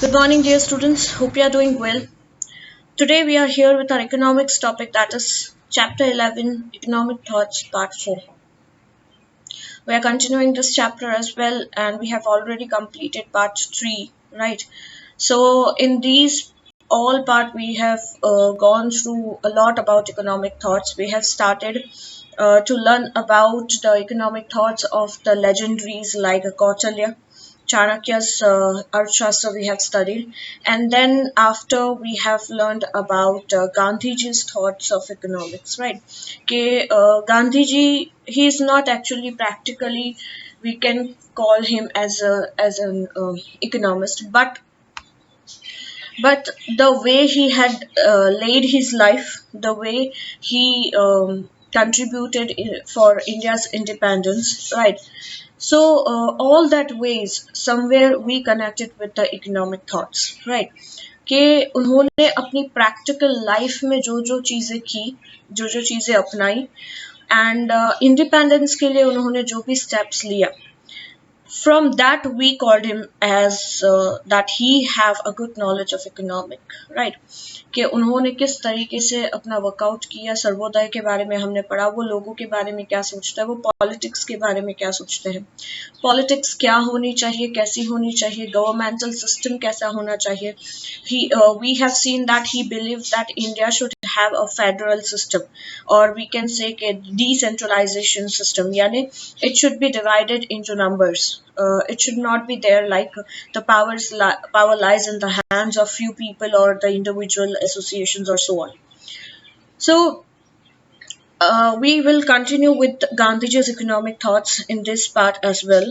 Good morning, dear students. Hope you are doing well. Today we are here with our economics topic, that is chapter 11, Economic Thoughts, part 4. We are continuing this chapter as well, and we have already completed part 3, right? So, in these all part, we have gone through a lot about economic thoughts. We have started to learn about the economic thoughts of the legendaries like Kautilya, Chanakya's Arthashastra we have studied, and then after we have learned about Gandhiji's thoughts of economics, right? Okay, Gandhiji, he is not actually practically, we can call him as an economist, but the way he had laid his life, the way he contributed for India's independence, right? So all that ways somewhere we connected with the economic thoughts, right? कि उन्होंने अपनी practical life में जो जो चीज़ें की, जो जो चीज़ें अपनाई, एंड इंडिपेंडेंस के लिए उन्होंने जो भी स्टेप्स लिया, from that we called him as that he have a good knowledge of economic, right? कि उन्होंने किस तरीके से अपना वर्कआउट किया, सर्वोदय के बारे में हमने पढ़ा, वो लोगों के बारे में क्या सोचता है, वो पॉलिटिक्स के बारे में क्या सोचते हैं, पॉलिटिक्स क्या होनी चाहिए, कैसी होनी चाहिए, गवर्नमेंटल सिस्टम कैसा होना चाहिए. We have seen that he believed that India should have a federal system, or we can say a decentralization system, yani it should be divided into numbers. It should not be there like the power lies in the hands of few people or the individual associations or so on. So we will continue with Gandhiji's economic thoughts in this part as well.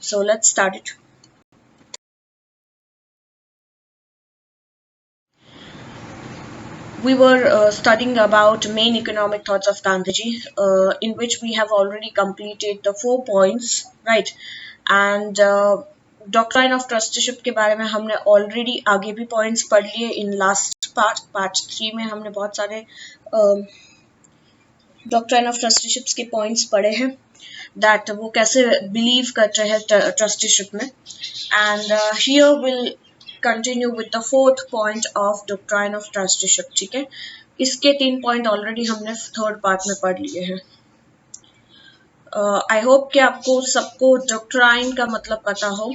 So let's start it. We were studying about main economic thoughts of Gandhiji, in which we have already completed the 4 points, right? And doctrine of trusteeship के बारे में हमने already आगे भी points पढ़ लिए in last part 3 में हमने बहुत सारे डॉक्ट्राइन ऑफ ट्रस्टीशिप्स के पॉइंट्स पढ़े हैं, दैट वो कैसे बिलीव करते हैं ट्रस्टीशिप में. And here will continue with the 4th point of doctrine of trusteeship. ठीक है, इसके 3 पॉइंट ऑलरेडी हमने 3rd पार्ट में पढ़ लिए हैं. आई होप कि आपको सबको डॉक्ट्राइन का मतलब पता हो.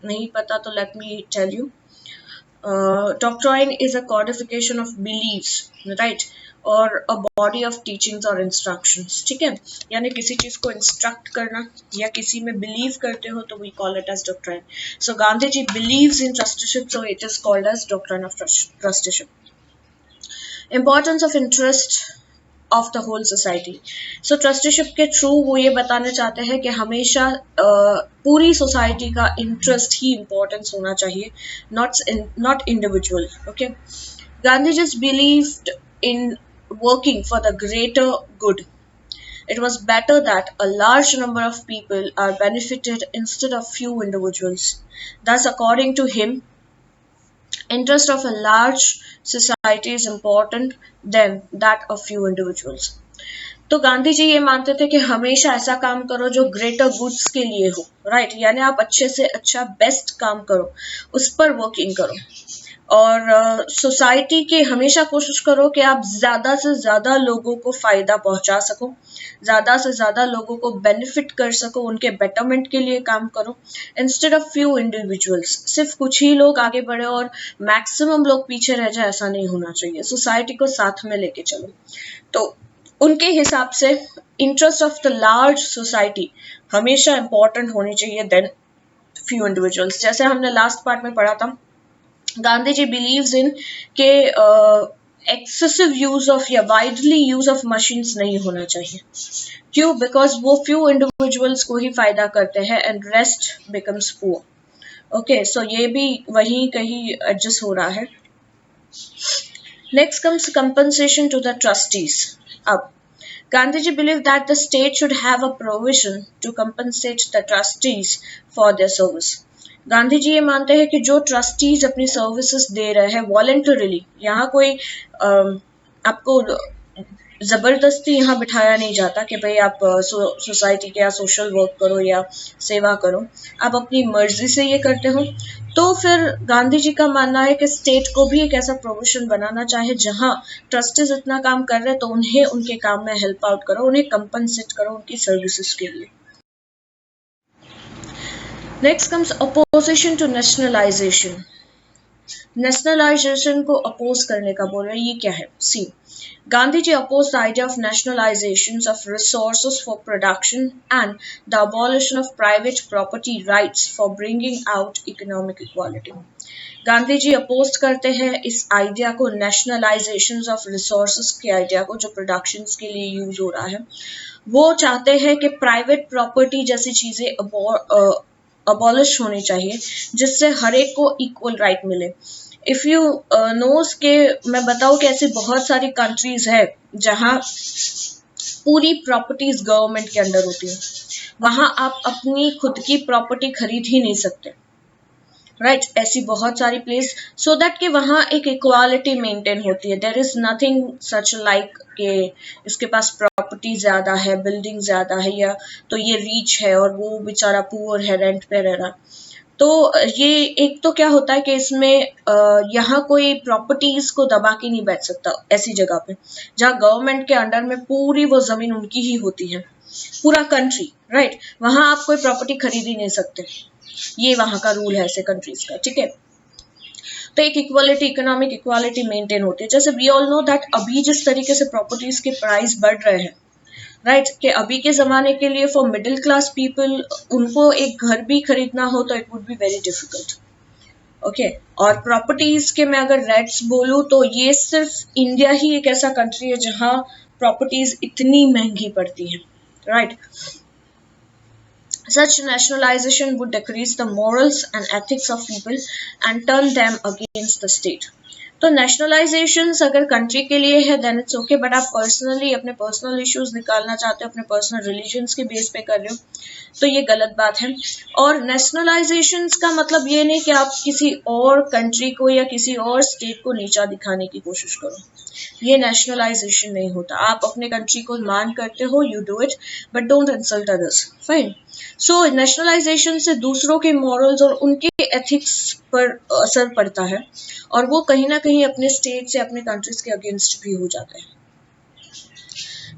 नहीं पता तो let me tell you. Doctrine is a codification of beliefs, right, और अ बॉडी ऑफ टीचिंग्स और इंस्ट्रक्शंस. ठीक है, यानी किसी चीज को इंस्ट्रक्ट करना या किसी में बिलीव करते हो तो we call it as doctrine. So Gandhi ji believes in trusteeship, so it is called as doctrine of trusteeship. Importance of interest of the whole society. So trusteeship के थ्रू वो ये बताना चाहते हैं कि हमेशा पूरी सोसाइटी का इंटरेस्ट ही इम्पोर्टेंस होना चाहिए, not individual. Okay, Gandhi ji believed in working for the greater good. It was better that a large number of people are benefited instead of few individuals. Thus, according to him, interest of a large society is important than that of few individuals. तो गांधी जी ये मानते थे कि हमेशा ऐसा काम करो जो ग्रेटर गुड्स के लिए हो, राइट? यानी आप अच्छे से अच्छा बेस्ट काम करो, उस पर वर्किंग करो, और सोसाइटी के हमेशा कोशिश करो कि आप ज़्यादा से ज़्यादा लोगों को फ़ायदा पहुंचा सको, ज़्यादा से ज़्यादा लोगों को बेनिफिट कर सको, उनके बेटरमेंट के लिए काम करो, इंस्टेड ऑफ फ्यू इंडिविजुअल्स. सिर्फ कुछ ही लोग आगे बढ़े और मैक्सिमम लोग पीछे रह जाए, ऐसा नहीं होना चाहिए. सोसाइटी को साथ में लेके चलो. तो उनके हिसाब से interest of the large society हमेशा इंपॉर्टेंट होनी चाहिए देन फ्यू इंडिविजुअल्स. जैसे हमने लास्ट पार्ट में पढ़ा था, गांधी जी बिलीव्स इन के एक्सेसिव यूज ऑफ या वाइडली यूज ऑफ मशीन्स नहीं होना चाहिए. क्यों? बिकॉज वो फ्यू इंडिविजुअल्स को ही फायदा करते हैं and rest becomes poor. Okay, so ये भी वहीं कहीं एडजस्ट हो रहा है. Next comes compensation to the trustees. अब Gandhiji believed that the state should have a provision to compensate the trustees for their service. Gandhi ji ये मानते हैं कि जो ट्रस्टीज अपनी सर्विसेज दे रहे हैं वॉलंटरीली, यहाँ कोई आपको जबरदस्ती यहाँ बिठाया नहीं जाता कि भाई आप सोसाइटी के या सोशल वर्क करो या सेवा करो, आप अपनी मर्जी से ये करते हो। तो फिर गांधी जी का मानना है कि स्टेट को भी एक ऐसा प्रोविजन बनाना चाहे जहां ट्रस्टीज इतना काम कर रहे हैं तो उन्हें उनके काम में हेल्प आउट करो, उन्हें कंपनसेट करो उनकी सर्विसेज के लिए। Next comes opposition to nationalisation. Nationalisation को अपोज करने का बोल रहे हैं, ये क्या है? See, Gandhiji opposed the idea of nationalizations of resources for production and the abolition of private property rights for bringing out economic equality. Gandhi ji oppose करते हैं इस आइडिया को, नेशनलाइजेशन ऑफ रिसोर्सेज के आइडिया को, जो प्रोडक्शन के लिए यूज हो रहा है। वो चाहते हैं कि प्राइवेट प्रॉपर्टी जैसी चीजें अबॉलिश होनी चाहिए, जिससे हर एक को इक्वल राइट मिले। इफ यू नोस के मैं बताऊं कि ऐसी बहुत सारी कंट्रीज है जहां पूरी प्रॉपर्टीज गवर्नमेंट के अंडर होती है, वहां आप अपनी खुद की प्रॉपर्टी खरीद ही नहीं सकते, राइट ऐसी बहुत सारी प्लेस, सो दैट कि वहां एक इक्वालिटी मेंटेन होती है। There is nothing such like के इसके पास प्रॉपर्टी ज्यादा है, बिल्डिंग ज्यादा है, या तो ये रीच है और वो बेचारा पुअर है, रेंट पे रह रहा। तो ये एक तो क्या होता है कि इसमें यहाँ कोई प्रॉपर्टीज को दबा के नहीं बैठ सकता ऐसी जगह पे जहाँ गवर्नमेंट के अंडर में पूरी वो जमीन उनकी ही होती है, पूरा कंट्री, राइट वहां आप कोई प्रॉपर्टी खरीद ही नहीं सकते। ये वहां का रूल है ऐसे कंट्रीज का, ठीक है। तो एक इक्वालिटी, इकोनॉमिक इक्वालिटी मेंटेन होती है। जैसे वी ऑल नो दैट अभी जिस तरीके से प्रॉपर्टीज के प्राइस बढ़ रहे हैं, राइट कि अभी के जमाने के लिए फॉर मिडिल क्लास पीपल उनको एक घर भी खरीदना हो तो it would be very difficult, okay. और प्रॉपर्टीज के मैं अगर रेट्स बोलूं तो ये सिर्फ इंडिया ही एक ऐसा कंट्री है जहां प्रॉपर्टीज इतनी महंगी पड़ती हैं, right. Such nationalization would decrease the morals and ethics of people and turn them against the state. तो नेशनलाइजेशंस अगर कंट्री के लिए है देन इट्स ओके, बट आप पर्सनली अपने पर्सनल इश्यूज निकालना चाहते हो, अपने पर्सनल रिलीजन्स के बेस पे कर रहे हो तो ये गलत बात है। और नेशनलाइजेशंस का मतलब ये नहीं कि आप किसी और कंट्री को या किसी और स्टेट को नीचा दिखाने की कोशिश करो, ये नेशनलाइजेशन नहीं होता। आप अपने कंट्री को मान करते हो, you do it, but don't insult others, fine. So nationalisation से दूसरों के मॉरल्स और उनके एथिक्स पर असर पड़ता है और वो कहीं ना कहीं अपने स्टेट से, अपने कंट्रीज के अगेंस्ट भी हो जाते हैं।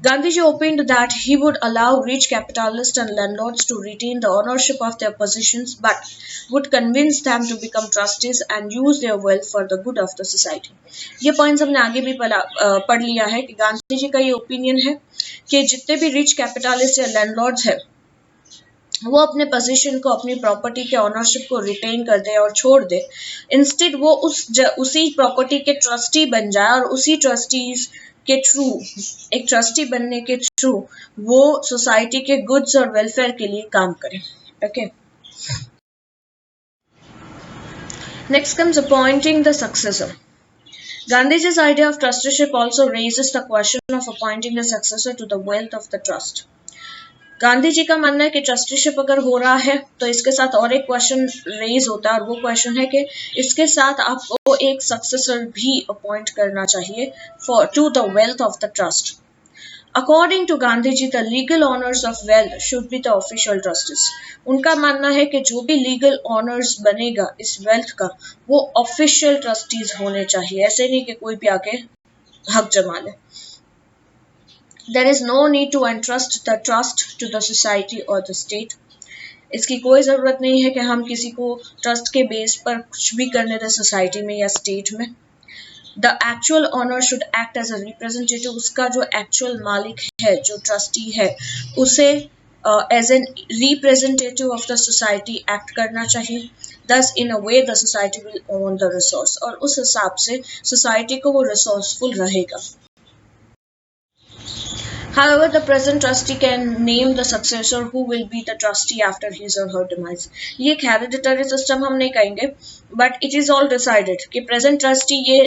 Gandhiji opined that he would allow rich capitalists and landlords to retain the ownership of their possessions, but would convince them to become trustees and use their wealth for the good of the society. ये points हमने आगे भी पढ़ लिया है कि गांधी जी का ये ओपिनियन है कि जितने भी रिच कैपिटलिस्ट या लैंडलॉर्ड्स है वो अपने पोजीशन को, अपनी प्रॉपर्टी के ऑनरशिप को रिटेन कर दे और छोड़ दे, इंस्टेड वो उसी प्रॉपर्टी के ट्रस्टी बन जाए और उसी ट्रस्टीज के थ्रू, एक ट्रस्टी बनने के थ्रू वो सोसाइटी के गुड्स और वेलफेयर के लिए काम करे, okay. Next comes appointing the successor. Gandhiji's idea of trusteeship also raises the question of appointing the successor to the wealth of the trust. Gandhi ji का मानना है कि ट्रस्टीशिप अगर हो रहा है तो इसके साथ और एक क्वेश्चन रेज होता है और वो क्वेश्चन है कि इसके साथ आपको एक सक्सेसर भी अपॉइंट करना चाहिए for to the wealth of the trust. According to Gandhi ji the legal owners of wealth should be the official trustees. उनका मानना है कि जो भी लीगल ऑनर्स बनेगा इस वेल्थ का वो ऑफिशियल ट्रस्टीज होने चाहिए, ऐसे नहीं कि कोई भी आके हक जमा ले। There is no need to entrust the trust to the society or the state. इसकी कोई जरूरत नहीं है कि हम किसी को ट्रस्ट के बेस पर कुछ भी करने दें सोसाइटी में या स्टेट में। The actual owner should act as a representative. उसका जो एक्चुअल मालिक है, जो ट्रस्टी है, उसे as an representative of the society act करना चाहिए। Thus, in a way, the society will own the resource. और उस हिसाब से सोसाइटी को वो रिसोर्सफुल रहेगा। However, the present trustee can name the successor who will be the trustee after his or her demise. ये एक hereditary system हम नहीं कहेंगे, but it is all decided कि present trustee ये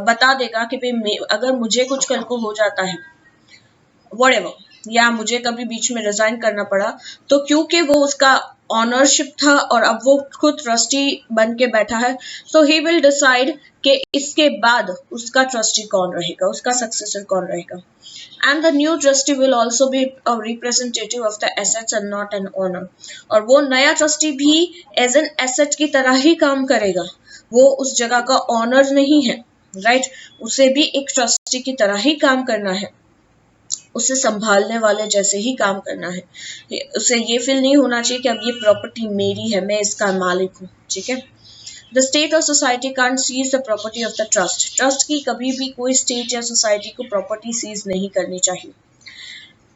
बता देगा कि भाई अगर मुझे कुछ कल को हो जाता है, whatever, या मुझे कभी बीच में रिजाइन करना पड़ा, तो क्योंकि वो उसका ऑनरशिप था और अब वो खुद ट्रस्टी बन के बैठा है, सो ही विल डिसाइड कि इसके बाद उसका ट्रस्टी कौन रहेगा, उसका सक्सेसर कौन रहेगा. And the new trustee will also be a representative of the assets and not an owner. और वो नया ट्रस्टी भी एज एन एसेट की तरह ही काम करेगा, वो उस जगह का ऑनर नहीं है, राइट उसे भी एक ट्रस्टी की तरह ही काम करना है, उसे संभालने वाले जैसे ही काम करना है. उसे ये फील नहीं होना चाहिए कि अब ये प्रॉपर्टी मेरी है, मैं इसका मालिक हूँ. ठीक है. The state or society can't seize the property of the trust. Trust की कभी भी कोई स्टेट या सोसाइटी को प्रॉपर्टी सीज नहीं करनी चाहिए.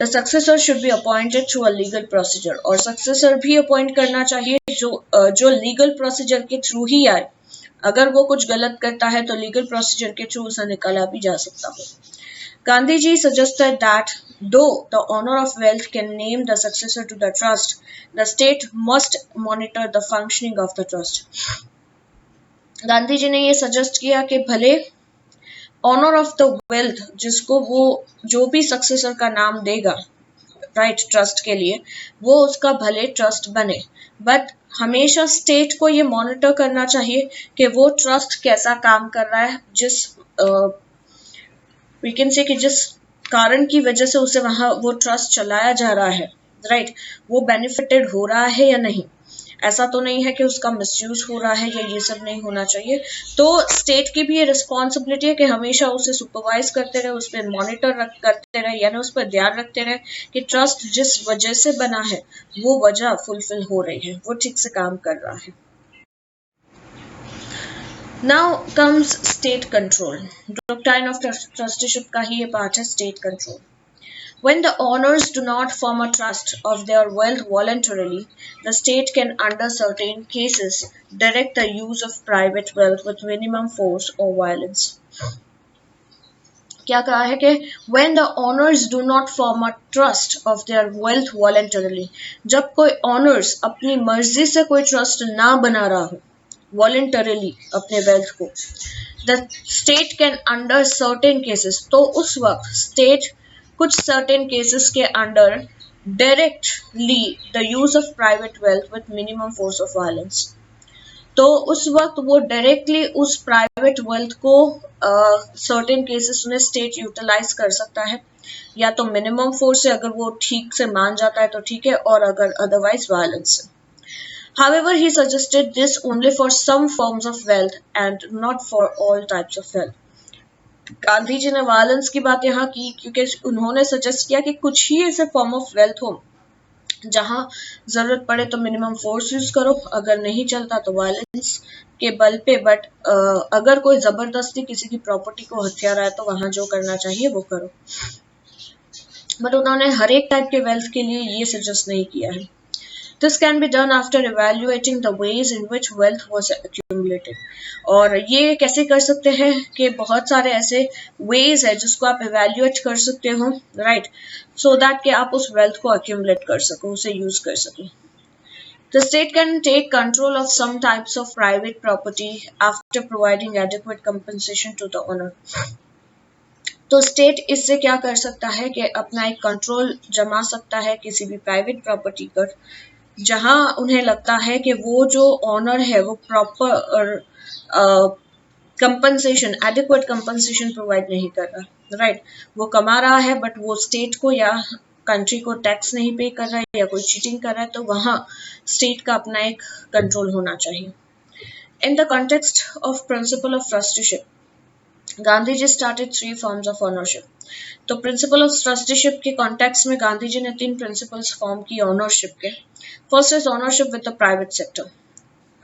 The successor should be appointed through a legal procedure. और सक्सेसर भी अपॉइंट करना चाहिए जो लीगल प्रोसीजर के थ्रू ही आए. अगर वो कुछ गलत करता है तो लीगल प्रोसीजर के थ्रू उसे निकाला भी जा सकता हो. Gandhi ji suggested that though the owner of wealth can name the successor to the trust, the state must monitor the functioning of the trust. Gandhi ji ने ये सजेस्ट किया कि भले ऑनर ऑफ द वेल्थ जिसको वो जो भी सक्सेसर का नाम देगा राइट ट्रस्ट के लिए, वो उसका भले ट्रस्ट बने, बट हमेशा स्टेट को ये मॉनिटर करना चाहिए कि वो ट्रस्ट कैसा काम कर रहा है, जिस वी कैन से कि जिस कारण की वजह से उसे वहां वो ट्रस्ट चलाया जा रहा है, राइट वो बेनिफिटेड हो रहा है या नहीं. ऐसा तो नहीं है कि उसका मिसयूज हो रहा है, या ये सब नहीं होना चाहिए. तो स्टेट की भी ये रिस्पॉन्सिबिलिटी है कि हमेशा उसे सुपरवाइज करते रहे, उस पर मॉनिटर करते रहे, यानी उस पर ध्यान रखते रहे कि ट्रस्ट जिस वजह से बना है वो वजह फुलफिल हो रही है, वो ठीक से काम कर रहा है. Now comes state control. Doctrine of trusteeship का ही ये पार्ट है, state control. When the owners do not form a trust of their wealth voluntarily, the state can, under certain cases, direct the use of private wealth with minimum force or violence. क्या कहा है कि when the owners do not form a trust of their wealth voluntarily, जब कोई owners अपनी मर्जी से कोई trust ना बना रहा हो voluntarily अपने wealth को, the state can, under certain cases, तो उस वक्त state कुछ सर्टेन केसेस के under directly the use of private wealth with minimum force of violence. तो उस वक्त वो डायरेक्टली उस प्राइवेट वेल्थ को सर्टेन केसेस में स्टेट यूटिलाइज कर सकता है, या तो मिनिमम फोर्स से अगर वो ठीक से मान जाता है तो ठीक है, और अगर अदरवाइज वायलेंस से. However, he suggested this only for some forms of wealth and not for all types of wealth. Gandhi ji ने वायलेंस की बात यहाँ की क्योंकि उन्होंने सजेस्ट किया कि कुछ ही ऐसे फॉर्म ऑफ वेल्थ हो जहां जरूरत पड़े तो मिनिमम फोर्स यूज करो, अगर नहीं चलता तो वायलेंस के बल पे, बट अगर कोई जबरदस्ती किसी की प्रॉपर्टी को हथिया रहा है तो वहां जो करना चाहिए वो करो. बट उन्होंने हर एक टाइप के वेल्थ के लिए ये सजेस्ट नहीं किया है. This can be done after evaluating the ways in which wealth was accumulated. और ये कैसे कर सकते हैं कि बहुत सारे ऐसे ways है जिसको आप evaluate कर सकते हो, right? So that कि आप उस wealth को accumulate कर सको, उसे use कर सको. The state can take control of some types of private property after providing adequate compensation to the owner. तो स्टेट इससे क्या कर सकता है कि अपना एक कंट्रोल जमा सकता है किसी भी प्राइवेट प्रॉपर्टी पर जहां उन्हें लगता है कि वो जो ऑनर है वो proper compensation, adequate compensation provide नहीं कर रहा, राइट वो कमा रहा है बट वो स्टेट को या कंट्री को टैक्स नहीं पे कर रहा है या कोई चीटिंग कर रहा है, तो वहां स्टेट का अपना एक कंट्रोल होना चाहिए. In the context of principle of trusteeship, Gandhi ji started 3 forms of ownership. तो प्रिंसिपल ऑफ ट्रस्टीशिप के कॉन्टेक्स्ट में गांधी जी ने 3 प्रिंसिपल्स फॉर्म की ऑनरशिप के. First is ownership with the private sector.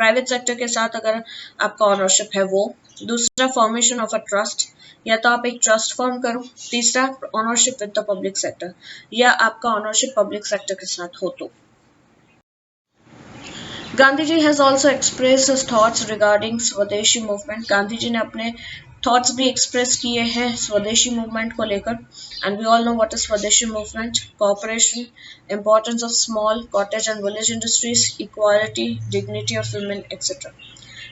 Private sector के साथ अगर आपका ऑनरशिप है वो. दूसरा फॉर्मेशन ऑफ अ ट्रस्ट, या तो आप एक ट्रस्ट फॉर्म करो. तीसरा ownership with the public sector, या आपका ऑनरशिप पब्लिक सेक्टर के साथ हो तो. Gandhi ji has also express his thoughts regarding swadeshi movement. Gandhi ji ने अपने थॉट्स भी एक्सप्रेस किए हैं स्वदेशी मूवमेंट को लेकर. And we all know what is swadeshi movement. Cooperation, importance of small cottage and village industries, equality, dignity of women etcetera.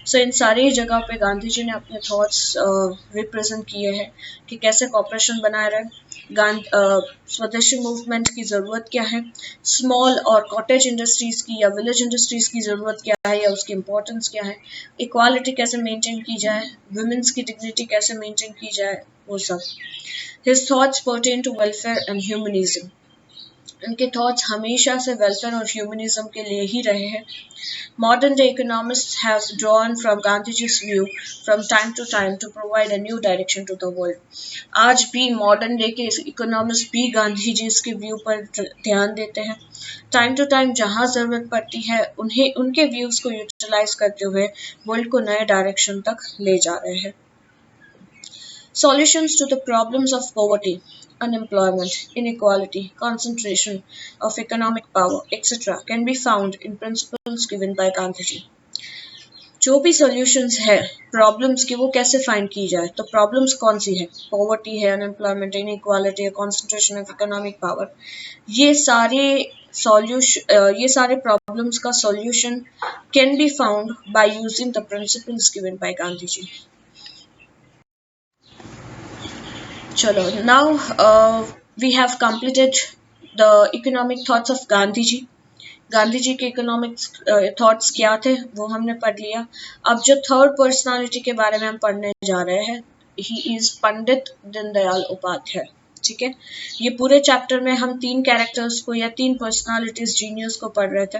So इन सारी जगह पे गांधी जी ने अपने थॉट्स रिप्रेजेंट किए हैं कि कैसे कॉपरेशन बनाए रहे, स्वदेशी मूवमेंट की ज़रूरत क्या है, स्मॉल और कॉटेज इंडस्ट्रीज़ की या विलेज इंडस्ट्रीज़ की ज़रूरत क्या है या उसकी इम्पोर्टेंस क्या है, इक्वालिटी कैसे मेंटेन की जाए, वुमेन्स की डिग्निटी कैसे मेंटेन की जाए, वो सब। His thoughts pertain to welfare and humanism. उनके थॉट्स हमेशा से वेलफेयर और ह्यूमनिज्म के लिए ही रहे हैं। Modern day economists have drawn from Gandhiji's view from time to time to provide a new direction to the world. आज भी मॉडर्न डे के इकोनॉमिस्ट भी गांधी जी के व्यू पर ध्यान देते हैं। टाइम टू टाइम जहां जरूरत पड़ती है उन्हें उनके व्यूज को यूटिलाइज करते हुए वर्ल्ड को नए डायरेक्शन तक ले जा रहे हैं। Solutions to the problems of poverty, unemployment, inequality, concentration of economic power, etc. can be found in principles given by Gandhiji. जो भी सॉल्यूशंस है प्रॉब्लम्स की वो कैसे फाइंड की जाए, तो प्रॉब्लम्स कौन सी है, पॉवर्टी है, अनएम्प्लॉयमेंट, इनइक्वालिटी है, कॉन्सेंट्रेशन ऑफ इकोनॉमिक पावर, ये सारे ये सारे प्रॉब्लम्स का solution can be found by using the principles given by Gandhi ji. चलो, now we have completed the economic thoughts of Gandhi ji. Gandhi ji के इकोनॉमिक थॉट्स क्या थे वो हमने पढ़ लिया। अब जो थर्ड पर्सनालिटी के बारे में हम पढ़ने जा रहे हैं, ही इज पंडित दीनदयाल उपाध्याय। ठीक है, ये पूरे चैप्टर में हम तीन कैरेक्टर्स को या तीन पर्सनालिटीज जीनियस को पढ़ रहे थे।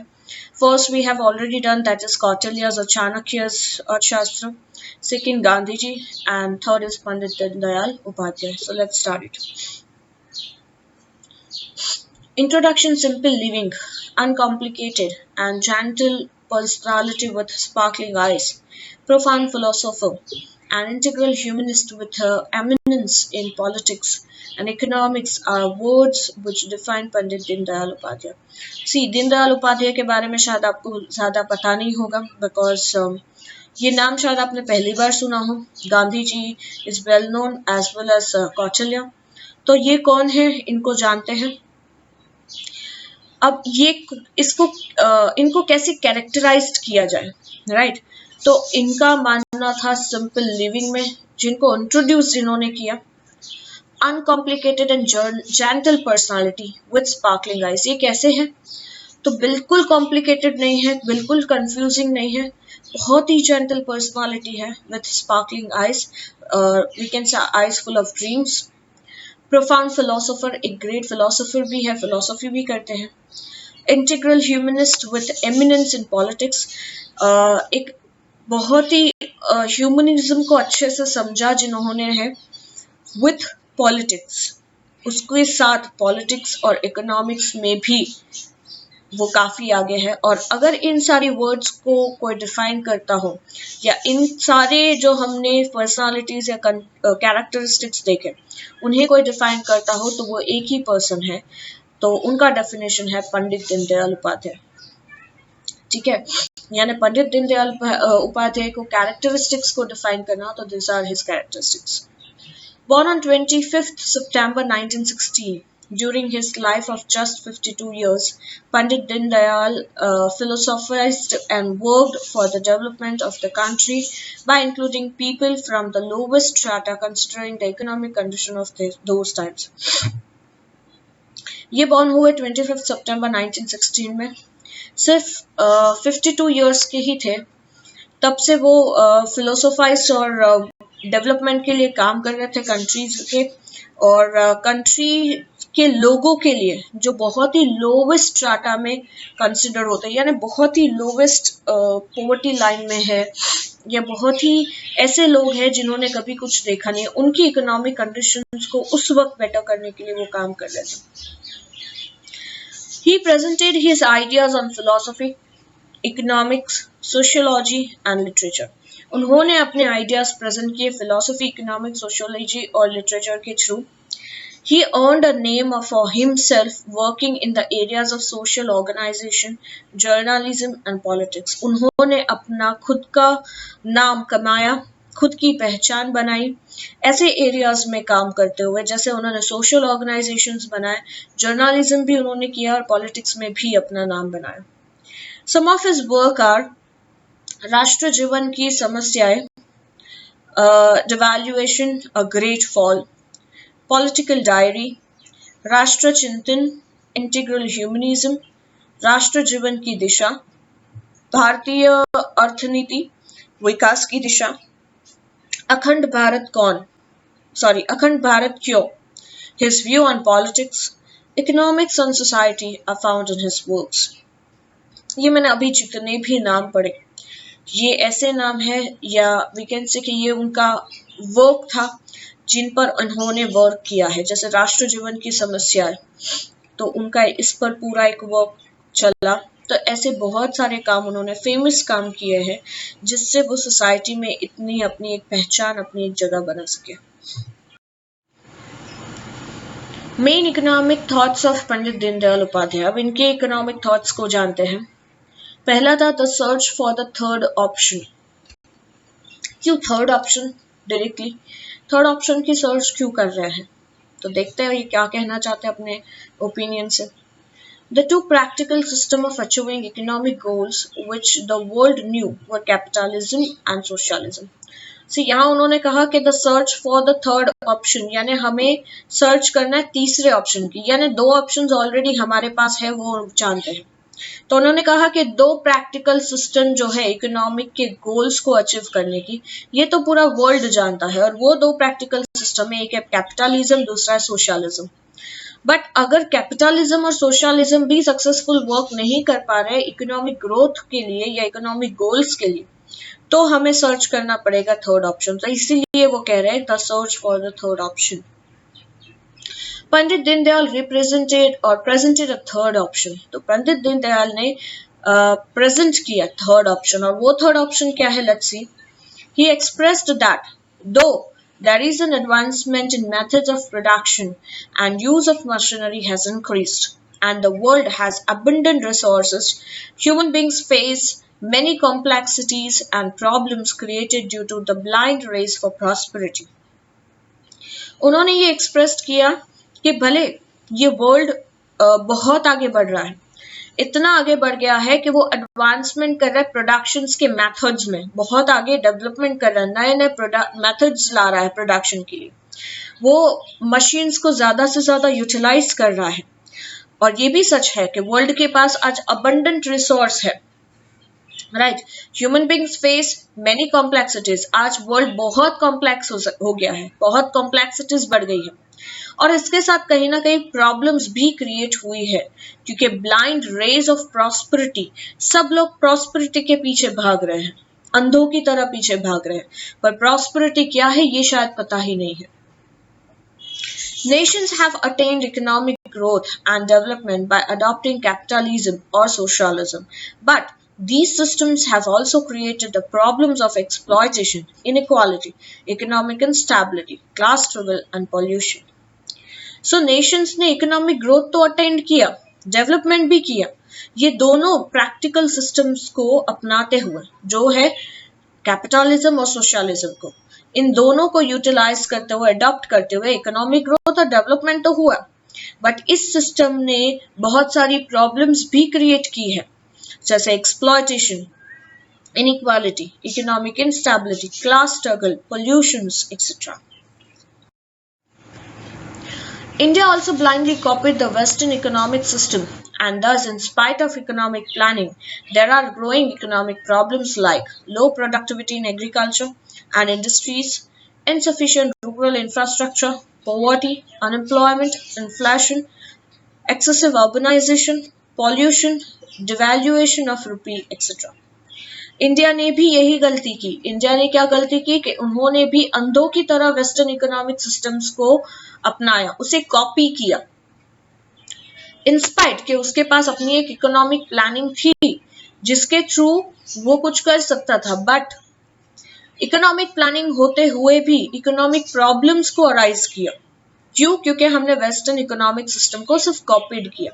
First we have already done, that is Kautilya's और चाणक्यज अर्थशास्त्र। Second, Gandhiji, and third is Pandit Dindayal Upadhyay. So let's start it. Introduction: simple living, uncomplicated and gentle personality with sparkling eyes, profound philosopher, an integral humanist with eminence in politics and economics are words which define Pandit Dindayal Upadhyay. See, Dindayal Upadhyay के बारे में शायद आपको ज़्यादा पता नहीं होगा, because ये नाम शायद आपने पहली बार सुना हो। Gandhi ji is well known as well as Kautilya. तो ये कौन है, इनको जानते हैं। अब ये इनको कैसे कैरेक्टराइज्ड किया जाए, राइट? तो इनका मानना था सिंपल लिविंग में, जिनको इंट्रोड्यूस इन्होंने किया, uncomplicated and gentle personality with sparkling eyes. ये कैसे है, तो बिल्कुल कॉम्प्लिकेटेड नहीं है, बिल्कुल कंफ्यूजिंग नहीं है, बहुत ही जेंटल पर्सनालिटी है with sparkling eyes, we can say eyes full of dreams. Profound philosopher, एक ग्रेट फिलोसोफर भी है, फिलोसफी भी करते हैं। Integral humanist with eminence in politics, एक बहुत ही ह्यूमनिज्म को अच्छे से समझा जिन्होंने है विथ पॉलिटिक्स, उसके साथ पॉलिटिक्स और इकोनॉमिक्स में भी वो काफी आगे है। और अगर इन सारी वर्ड्स को कोई डिफाइन करता हो, या इन सारे जो हमने पर्सनालिटीज या कैरेक्टरिस्टिक्स देखे उन्हें कोई डिफाइन करता हो, तो वो एक ही पर्सन है। तो उनका डेफिनेशन है पंडित दीनदयाल उपाध्याय। ठीक है, यानी पंडित दीनदयाल उपाध्याय को कैरेक्टरिस्टिक्स को डिफाइन करना, तो this are his characteristics. Born on 25th September 1916, during his life of just 52 years, Pandit Dindayal philosophized and worked for the development of the country by including people from the lowest strata considering the economic condition of those times. ये born हुए 25 सितंबर 1916 में, सिर्फ 52 years के ही थे। तब से वो फिलोसोफाइज और डेवलपमेंट के लिए काम कर रहे थे कंट्रीज के, और कंट्री के लोगों के लिए जो बहुत ही लोवेस्ट स्ट्राटा में कंसिडर होते हैं, यानी बहुत ही लोवेस्ट पॉवर्टी लाइन में है, या बहुत ही ऐसे लोग हैं जिन्होंने कभी कुछ देखा नहीं, उनकी इकोनॉमिक कंडीशंस को उस वक्त बेटर करने के लिए वो काम कर रहे थे। He presented his ideas on philosophy, economics, sociology and literature. उन्होंने अपने आइडियाज प्रेजेंट किए फिलोसफी, इकोनॉमिक्स, सोशियोलॉजी और लिटरेचर के through. He earned a name for himself working in the areas of social organization, journalism and politics. उन्होंने अपना खुद का नाम कमाया, खुद की पहचान बनाई ऐसे एरियाज में काम करते हुए, जैसे उन्होंने सोशल ऑर्गेनाइजेशंस बनाए, जर्नलिज्म भी उन्होंने किया और पॉलिटिक्स में भी अपना नाम बनाया। Some of his work are राष्ट्र जीवन की समस्याएं, devaluation, a great fall, political diary, राष्ट्र चिंतन, इंटीग्रल ह्यूमनिज्म, राष्ट्र जीवन की दिशा, भारतीय अर्थनीति, विकास की दिशा, अखंड भारत अखंड भारत क्यों, his view on politics, economics and society are found in his works. ये मैंने अभी जितने भी नाम पढ़े, ये ऐसे नाम है या वी कैन से कि ये उनका वर्क था जिन पर उन्होंने वर्क किया है। जैसे राष्ट्र जीवन की समस्या है तो उनका इस पर पूरा एक वर्क चला। तो ऐसे बहुत सारे काम उन्होंने फेमस काम किए हैं जिससे वो सोसाइटी में इतनी अपनी एक पहचान, अपनी एक जगह बना सके। Main economic thoughts of Pandit Deendayal Upadhyay. अब इनके इकोनॉमिक थॉट्स को जानते हैं। पहला था the search for the third option. क्यों third option? Directly third option की सर्च क्यों कर रहे हैं? तो देखते हैं ये क्या कहना चाहते हैं अपने ओपिनियन से। The two practical systems of achieving economic goals which the world knew were capitalism and socialism. यहाँ उन्होंने कहा कि the search for the third option, यानी हमें सर्च करना है तीसरे ऑप्शन की, यानी दो ऑप्शंस ऑलरेडी हमारे पास है वो जानते हैं। तो उन्होंने कहा कि दो प्रैक्टिकल सिस्टम जो है इकोनॉमिक के गोल्स को अचीव करने की, ये तो पूरा वर्ल्ड जानता है, और वो दो प्रैक्टिकल सिस्टम है, एक है कैपिटलिज्म, दूसरा है सोशलिज्म। बट अगर कैपिटलिज्म और सोशलिज्म भी सक्सेसफुल वर्क नहीं कर पा रहे इकोनॉमिक ग्रोथ के लिए या इकोनॉमिक गोल्स के लिए, तो हमें सर्च करना पड़ेगा थर्ड ऑप्शन। तो इसीलिए वो कह रहे हैं the search for the third option. Pandit Deendayal presented a third option. तो पंडित दीनदयाल ने प्रेजेंट किया थर्ड ऑप्शन, और वो थर्ड ऑप्शन क्या है? Let's see. He expressed that though there is an advancement in methods of production and use of machinery has increased and the world has abundant resources, human beings face many complexities and problems created due to the blind race for prosperity. उन्होंने ये express किया कि भले ये world बहुत आगे बढ़ रहा है, इतना आगे बढ़ गया है कि वो एडवांसमेंट कर रहा है प्रोडक्शंस के मेथड्स में, बहुत आगे डेवलपमेंट कर रहा है, नए नए मेथड्स ला रहा है प्रोडक्शन के लिए, वो मशीन्स को ज्यादा से ज्यादा यूटिलाइज कर रहा है। और ये भी सच है कि वर्ल्ड के पास आज अबंडेंट रिसोर्स है, right. Human beings face many complexities. आज वर्ल्ड बहुत कॉम्प्लेक्स हो गया है, बहुत कॉम्प्लेक्सिटीज बढ़ गई है, और इसके साथ कहीं ना कहीं प्रॉब्लम्स भी क्रिएट हुई है, क्योंकि ब्लाइंड रेज ऑफ प्रॉस्पेरिटी, सब लोग प्रॉस्पेरिटी के पीछे भाग रहे हैं, अंधों की तरह पीछे भाग रहे हैं, पर प्रॉस्पेरिटी क्या है ये शायद पता ही नहीं है। Nations have attained economic growth and development by adopting capitalism or socialism, but these systems have also created the problems of exploitation, inequality, economic instability, class struggle and pollution. So nations ने economic growth तो attend किया, development भी किया, ये दोनों practical systems को अपनाते हुए, जो है कैपिटलिज्म और सोशलिज्म को, इन दोनों को यूटिलाइज करते हुए, अडॉप्ट करते हुए इकोनॉमिक ग्रोथ और डेवलपमेंट तो हुआ, बट इस सिस्टम ने बहुत सारी प्रॉब्लम्स भी क्रिएट की है, जैसे exploitation, inequality, economic instability, class struggle, pollutions etcetera. India also blindly copied the Western economic system, and thus, in spite of economic planning, there are growing economic problems like low productivity in agriculture and industries, insufficient rural infrastructure, poverty, unemployment, inflation, excessive urbanization, pollution, devaluation of rupee, etc. India ने भी यही गलती की। India ने क्या गलती की कि उन्होंने भी अंधों की तरह वेस्टर्न इकोनॉमिक सिस्टम्स को अपनाया, उसे कॉपी किया, इंस्पाइट के उसके पास अपनी एक इकोनॉमिक प्लानिंग थी जिसके थ्रू वो कुछ कर सकता था, बट इकोनॉमिक प्लानिंग होते हुए भी इकोनॉमिक प्रॉब्लम्स को अराइज किया। क्यों? क्योंकि हमने वेस्टर्न इकोनॉमिक सिस्टम को सिर्फ कॉपीड किया।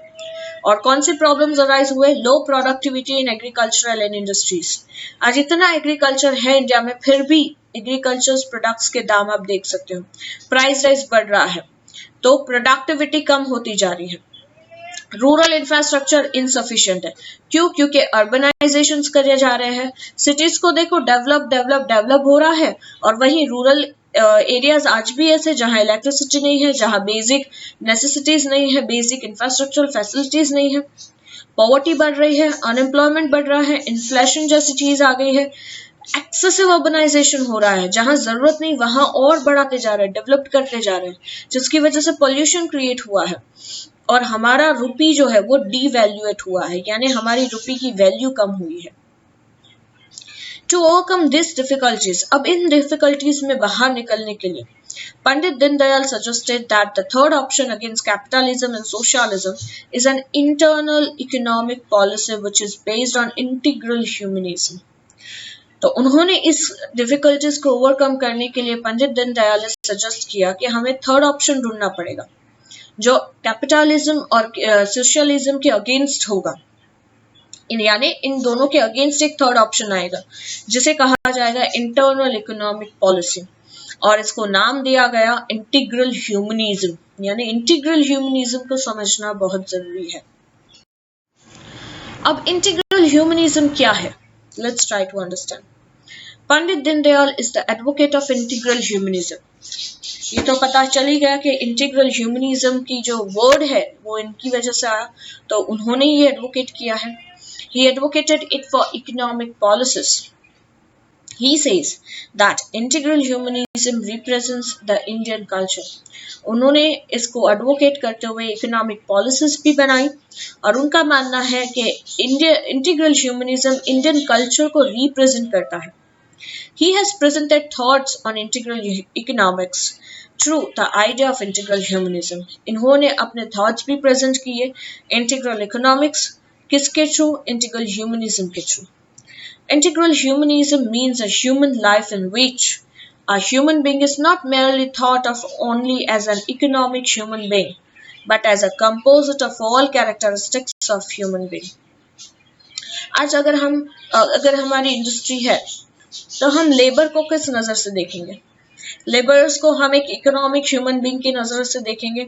और कौन से प्रॉब्लम्स अराइज हुए? लो productivity in agricultural and industries. आज इतना एग्रीकल्चर है इंडिया में, फिर भी एग्रीकल्चर प्रोडक्ट्स के दाम आप देख सकते हो, प्राइस राइज बढ़ रहा है, तो प्रोडक्टिविटी कम होती जा रही है। रूरल इंफ्रास्ट्रक्चर इनसफिशिएंट है। क्यों? क्योंकि अर्बनाइजेशन करे जा रहे हैं, सिटीज को देखो डेवलप हो रहा है, और वहीं रूरल एरियाज आज भी ऐसे जहां इलेक्ट्रिसिटी नहीं है, जहां बेसिक नेसेसिटीज नहीं है, बेसिक इंफ्रास्ट्रक्चरल फैसिलिटीज नहीं है, पॉवर्टी बढ़ रही है, अनएम्प्लॉयमेंट बढ़ रहा है, इन्फ्लेशन जैसी चीज आ गई है, एक्सेसिव अर्बनाइजेशन हो रहा है, जहां जरूरत नहीं वहां और बढ़ाते जा रहे हैं, डेवलप करते जा रहे हैं, जिसकी वजह से पोल्यूशन क्रिएट हुआ है और हमारा रुपी जो है वो डीवैल्यूएट हुआ है, यानी हमारी रुपी की वैल्यू कम हुई है। टू ओवरकम दिस डिफिकल्टीज, अब इन डिफिकल्टीज में बाहर निकलने के लिए Pandit Dindayal suggested that the third option against capitalism and socialism is an internal economic policy which is based on integral humanism. तो उन्होंने इस डिफिकल्टीज को ओवरकम करने के लिए पंडित दीनदयाल ने सजेस्ट किया कि हमें थर्ड ऑप्शन ढूंढना पड़ेगा जो कैपिटलिज्म और सोशलिज्म के अगेंस्ट होगा, यानी इन दोनों के अगेंस्ट एक थर्ड ऑप्शन आएगा जिसे कहा जाएगा इंटरनल इकोनॉमिक पॉलिसी, और इसको नाम दिया गया इंटीग्रल ह्यूमनिज्म, यानी इंटीग्रल ह्यूमनिज्म को समझना बहुत जरूरी है। अब इंटीग्रल ह्यूमनिज्म क्या है? Let's try to understand. Pandit Deendayal is the advocate of integral humanism. ये तो पता चल ही गया कि इंटीग्रल ह्यूमनिज्म की जो वर्ड है वो इनकी वजह से आया, तो उन्होंने ये एडवोकेट किया है। He advocated it for economic policies. He says that integral humanism represents the Indian culture. उन्होंने इसको एडवोकेट करते हुए इकोनॉमिक पॉलिसीज भी बनाई और उनका मानना है कि इंटीग्रल ह्यूमनिज्म इंडियन कल्चर को रिप्रेजेंट करता है। He has presented thoughts on integral economics through the idea of integral humanism. इन्होंने अपने थॉट्स भी प्रेजेंट किए इंटीग्रल इकोनॉमिक्स किसके थ्रू? इंटीग्रल ह्यूमनिज्म के through. Integral humanism means a human life in which a human being is not merely thought of only as an economic human being, but as a composite of all characteristics of human being. आज अगर हमारी industry है तो हम labour को किस नजर से देखेंगे? लेबरर्स को हम एक इकोनॉमिक ह्यूमन बीइंग की नजर से देखेंगे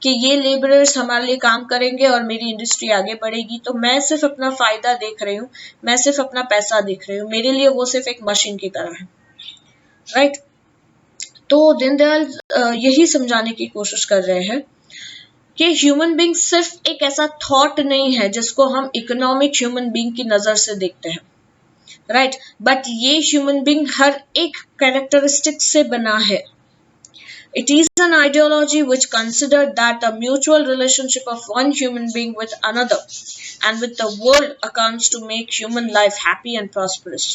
कि ये लेबरर्स हमारे लिए काम करेंगे और मेरी इंडस्ट्री आगे बढ़ेगी, तो मैं सिर्फ अपना फायदा देख रही हूँ, मैं सिर्फ अपना पैसा देख रही हूँ, मेरे लिए वो सिर्फ एक मशीन की तरह है, राइट? तो दीनदयाल यही समझाने की कोशिश कर रहे हैं कि ह्यूमन बीइंग सिर्फ एक ऐसा थॉट नहीं है जिसको हम इकोनॉमिक ह्यूमन बीइंग की नजर से देखते हैं, राइट? बट ये ह्यूमन बीइंग हर एक कैरेक्टरिस्टिक से बना है। It is an ideology which considered that the mutual relationship of one human being with another and with the world accounts to make human life happy and prosperous.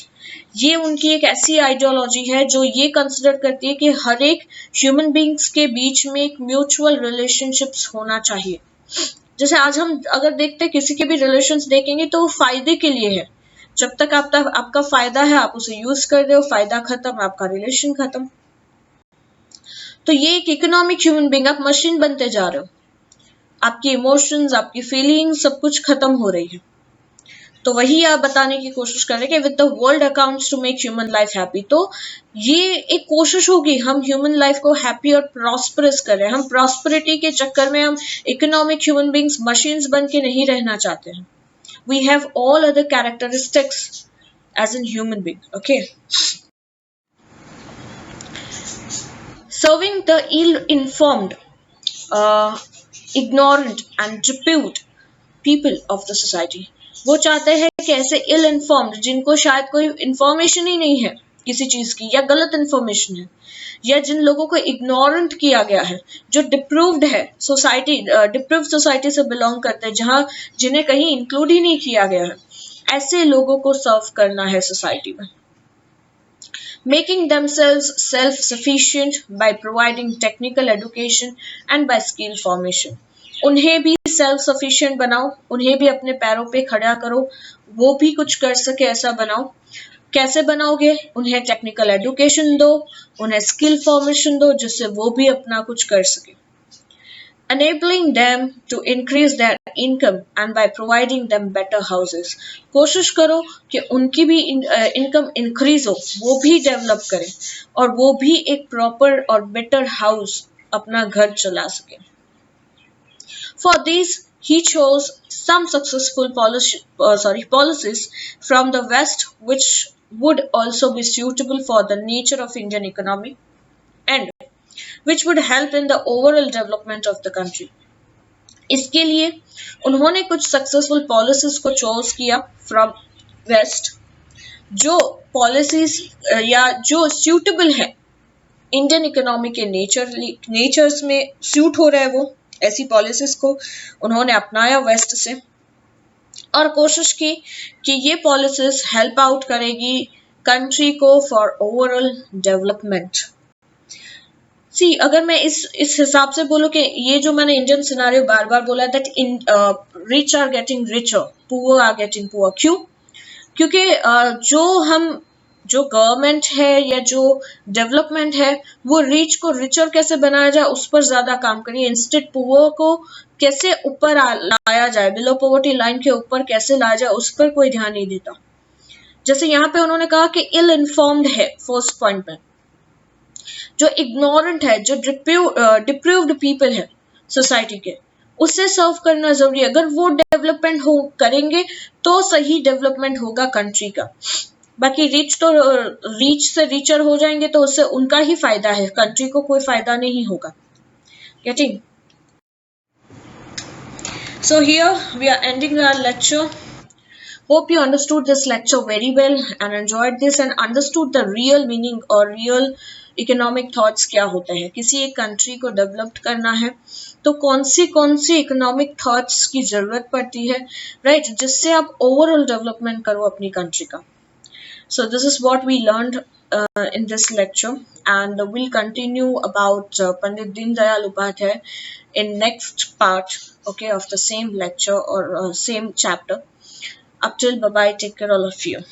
ये उनकी एक ऐसी ideology है जो ये कंसिडर करती है कि हर एक ह्यूमन बींग्स के बीच में एक म्यूचुअल रिलेशनशिप्स होना चाहिए। जैसे आज हम अगर देखते हैं किसी के भी रिलेशंस देखेंगे तो वो फायदे के लिए है, जब तक आपका फायदा है आप उसे यूज कर रहे हो, फायदा खत्म आपका रिलेशन खत्म। तो ये एक इकोनॉमिक ह्यूमन बीइंग, आप मशीन बनते जा रहे हो, आपकी इमोशंस, आपकी फीलिंग्स सब कुछ खत्म हो रही है। तो वही आप बताने की कोशिश कर रहे हैं कि with the world accounts to make human life happy. तो ये एक कोशिश होगी, हम ह्यूमन लाइफ को हैप्पी और प्रॉस्परस कर रहे हैं। हम प्रॉस्पेरिटी के चक्कर में हम इकोनॉमिक ह्यूमन बीइंग्स मशीन्स बन के नहीं रहना चाहते हैं। We have all other characteristics as an human being, okay? Serving the ill-informed, ignorant and depraved people of the society. वो चाहते हैं कि ऐसे इल इन्फॉर्म्ड जिनको शायद कोई इंफॉर्मेशन ही नहीं है किसी चीज की, या गलत इंफॉर्मेशन है, या जिन लोगों को इग्नोरेंट किया गया है, जो डिप्रूव्ड है सोसाइटी, डिप्रूव्ड सोसाइटी से बिलोंग करते हैं, जहां जिन्हें कहीं इंक्लूड ही नहीं किया गया है, ऐसे लोगों को सर्व करना है सोसाइटी में। Making themselves self-sufficient by providing technical education and by skill formation. उन्हें भी self-sufficient बनाओ, उन्हें भी अपने पैरों पे खड़ा करो, वो भी कुछ कर सके ऐसा बनाओ। कैसे बनाओगे? उन्हें टेक्निकल एजुकेशन दो, उन्हें स्किल फॉर्मेशन दो जिससे वो भी अपना कुछ कर सके। Enabling them to increase their income and by providing them better houses. कोशिश करो कि उनकी भी इनकम इंक्रीज हो, वो भी डेवलप करें और वो भी एक प्रॉपर और बेटर हाउस अपना घर चला सके। For these, he chose some successful policies from the West which would also be suitable for the nature of Indian economy. and which would help in the overall development of the country. इसके लिए उन्होंने कुछ successful policies को choose किया from waste, जो policies या जो suitable है इंडियन इकोनॉमी के नेचर्स में सूट हो रहा है, वो ऐसी पॉलिसीज को उन्होंने अपनाया वेस्ट से और कोशिश की कि ये पॉलिसीज हेल्प आउट करेगी कंट्री को फॉर ओवरऑल डेवलपमेंट। सी अगर मैं इस हिसाब से बोलूं कि ये जो मैंने इंडियन सिनारियो बार बार बोला that in rich are getting richer, poor are getting poor, क्यों? क्योंकि जो गवर्नमेंट है या जो डेवलपमेंट है वो रिच को रिचर कैसे बनाया जाए उस पर ज्यादा काम करिए, इंस्टेड पुअर को कैसे ऊपर लाया जाए, बिलो पॉवर्टी लाइन के ऊपर कैसे लाया जाए उस पर कोई ध्यान नहीं देता। जैसे यहाँ पे उन्होंने कहा कि इल इन्फॉर्म्ड है फर्स्ट पॉइंट में, जो इग्नोरेंट है, जो डिप्रूव्ड पीपल है सोसाइटी के, उससे सर्व करना जरूरी है। अगर वो डेवलपमेंट हो करेंगे तो सही डेवलपमेंट होगा कंट्री का। बाकी रीच से रीचर हो जाएंगे तो उससे उनका ही फायदा है, कंट्री को कोई फायदा नहीं होगा। Getting? So here we are ending our lecture. Hope you understood this lecture very well and enjoyed this and understood the real meaning or real economic thoughts क्या होते हैं। किसी एक कंट्री को डेवलप करना है तो कौन सी इकोनॉमिक थॉट्स की जरूरत पड़ती है, राइट, जिससे आप ओवरऑल डेवलपमेंट करो अपनी कंट्री का। So this is what we learned in this lecture, and we'll continue about Pandit Deen Dayal Upadhyay in next part, okay, of the same lecture or same chapter. Up till bye bye, take care all of you.